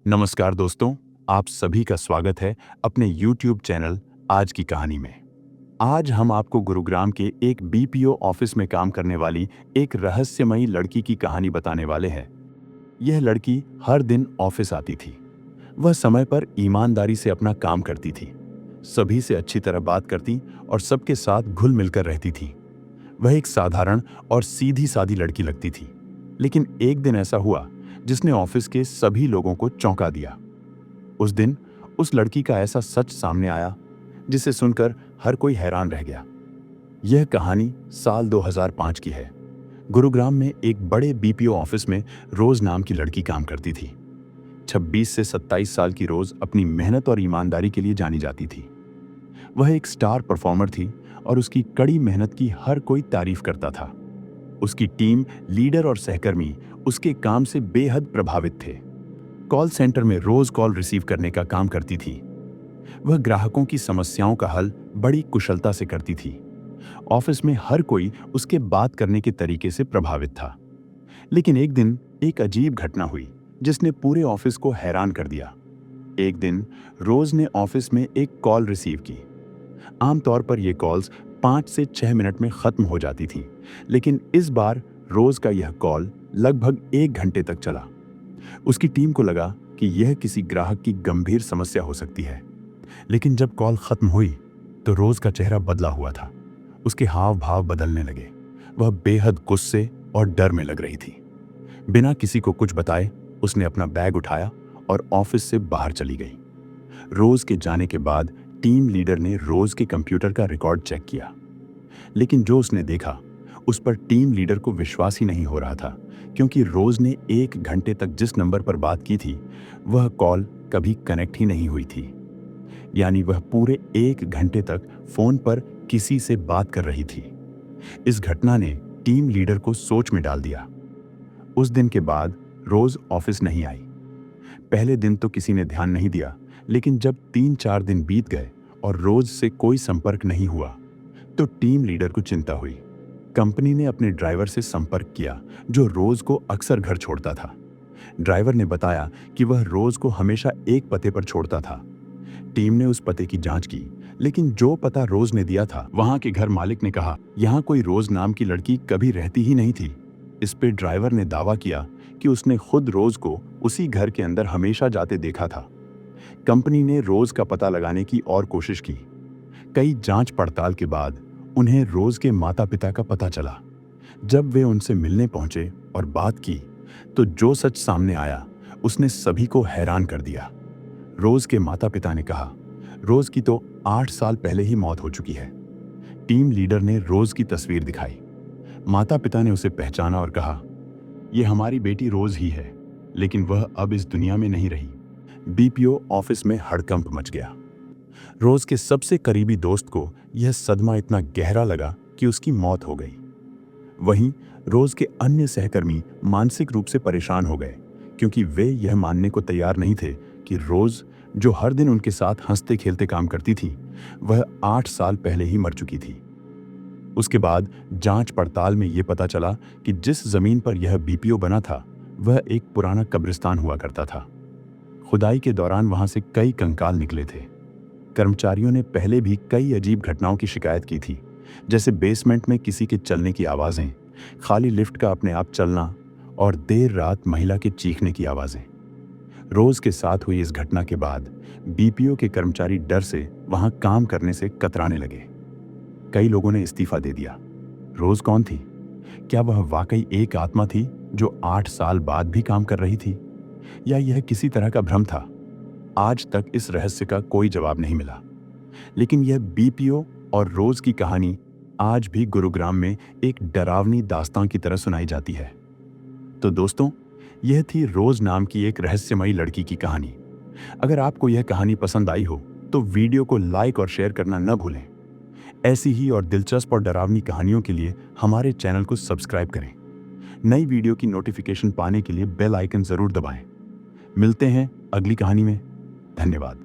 नमस्कार दोस्तों, आप सभी का स्वागत है अपने YouTube चैनल आज की कहानी में। आज हम आपको गुरुग्राम के एक बीपीओ ऑफिस में काम करने वाली एक रहस्यमयी लड़की की कहानी बताने वाले हैं। यह लड़की हर दिन ऑफिस आती थी। वह समय पर ईमानदारी से अपना काम करती थी, सभी से अच्छी तरह बात करती और सबके साथ घुल मिलकर रहती थी। वह एक साधारण और सीधी सादी लड़की लगती थी, लेकिन एक दिन ऐसा हुआ जिसने ऑफिस के सभी लोगों को चौंका दिया। उस दिन उस लड़की का ऐसा सच सामने आया जिसे सुनकर हर कोई हैरान रह गया। यह कहानी साल 2005 की है। गुरुग्राम में एक बड़े बीपीओ ऑफिस में रोज नाम की लड़की काम करती थी। 26 से 27 साल की रोज अपनी मेहनत और ईमानदारी के लिए जानी जाती थी। वह एक स्टार परफॉर्मर थी और उसकी कड़ी मेहनत की हर कोई तारीफ करता था। उसकी टीम, लीडर और सहकर्मी उसके काम से बेहद प्रभावित थे। कॉल सेंटर में रोज कॉल रिसीव करने का काम करती थी। वह ग्राहकों की समस्याओं का हल बड़ी कुशलता से करती थी। ऑफिस में हर कोई उसके बात करने के तरीके से प्रभावित था। लेकिन एक दिन एक अजीब घटना हुई जिसने पूरे ऑफिस को हैरान कर दिया। एक दिन रोज ने ऑफिस में एक कॉल रिसीव की। आमतौर पर ये कॉल्स 5 से 6 मिनट में खत्म हो जाती थी, लेकिन इस बार रोज का यह कॉल लगभग 1 घंटे तक चला। उसकी टीम को लगा कि यह किसी ग्राहक की गंभीर समस्या हो सकती है। लेकिन जब कॉल खत्म हुई तो रोज का चेहरा बदला हुआ था। उसके हाव भाव बदलने लगे। वह बेहद गुस्से और डर में लग रही थी। बिना किसी को कुछ बताए उसने अपना बैग उठाया और ऑफिस से बाहर चली गई। रोज के जाने के बाद टीम लीडर ने रोज के कंप्यूटर का रिकॉर्ड चेक किया, लेकिन जो उसने देखा उस पर टीम लीडर को विश्वास ही नहीं हो रहा था, क्योंकि रोज ने 1 घंटे तक जिस नंबर पर बात की थी वह कॉल कभी कनेक्ट ही नहीं हुई थी। यानी वह पूरे 1 घंटे तक फोन पर किसी से बात कर रही थी। इस घटना ने टीम लीडर को सोच में डाल दिया। उस दिन के बाद रोज ऑफिस नहीं आई। पहले दिन तो किसी ने ध्यान नहीं दिया, लेकिन जब 3-4 दिन बीत गए और रोज से कोई संपर्क नहीं हुआ तो टीम लीडर को चिंता हुई। कंपनी ने अपने ड्राइवर से संपर्क किया जो रोज को अक्सर घर छोड़ता था। ड्राइवर ने बताया कि वह रोज को हमेशा एक पते पर छोड़ता था। टीम ने उस पते की जांच की, लेकिन जो पता रोज ने दिया था वहां के घर मालिक ने कहा यहां कोई रोज नाम की लड़की कभी रहती ही नहीं थी। इस पे ड्राइवर ने दावा किया कि उसने खुद रोज को उसी घर के अंदर हमेशा जाते देखा था। कंपनी ने रोज का पता लगाने की और कोशिश की। कई जांच पड़ताल के बाद उन्हें रोज के माता पिता का पता चला। जब वे उनसे मिलने पहुंचे और बात की तो जो सच सामने आया उसने सभी को हैरान कर दिया। रोज के माता पिता ने कहा रोज की तो 8 साल पहले ही मौत हो चुकी है। टीम लीडर ने रोज की तस्वीर दिखाई। माता पिता ने उसे पहचाना और कहा यह हमारी बेटी रोज ही है, लेकिन वह अब इस दुनिया में नहीं रही। बीपीओ ऑफिस में हड़कंप मच गया। रोज के सबसे करीबी दोस्त को यह सदमा इतना गहरा लगा कि उसकी मौत हो गई। वहीं रोज के अन्य सहकर्मी मानसिक रूप से परेशान हो गए, क्योंकि वे यह मानने को तैयार नहीं थे कि रोज, जो हर दिन उनके साथ हंसते खेलते काम करती थी, वह 8 साल पहले ही मर चुकी थी। उसके बाद जांच पड़ताल में यह पता चला कि जिस जमीन पर यह बीपीओ बना था वह एक पुराना कब्रिस्तान हुआ करता था। खुदाई के दौरान वहां से कई कंकाल निकले थे। कर्मचारियों ने पहले भी कई अजीब घटनाओं की शिकायत की थी, जैसे बेसमेंट में किसी के चलने की आवाजें, खाली लिफ्ट का अपने आप चलना और देर रात महिला के चीखने की आवाजें। रोज के साथ हुई इस घटना के बाद बीपीओ के कर्मचारी डर से वहां काम करने से कतराने लगे। कई लोगों ने इस्तीफा दे दिया। रोज कौन थी? क्या वह वाकई एक आत्मा थी जो 8 साल बाद भी काम कर रही थी, या यह किसी तरह का भ्रम था? आज तक इस रहस्य का कोई जवाब नहीं मिला। लेकिन यह बीपीओ और रोज की कहानी आज भी गुरुग्राम में एक डरावनी दास्तां की तरह सुनाई जाती है। तो दोस्तों, यह थी रोज नाम की एक रहस्यमयी लड़की की कहानी। अगर आपको यह कहानी पसंद आई हो तो वीडियो को लाइक और शेयर करना न भूलें। ऐसी ही और दिलचस्प और डरावनी कहानियों के लिए हमारे चैनल को सब्सक्राइब करें। नई वीडियो की नोटिफिकेशन पाने के लिए बेल आइकन जरूर दबाएं। मिलते हैं अगली कहानी में। धन्यवाद।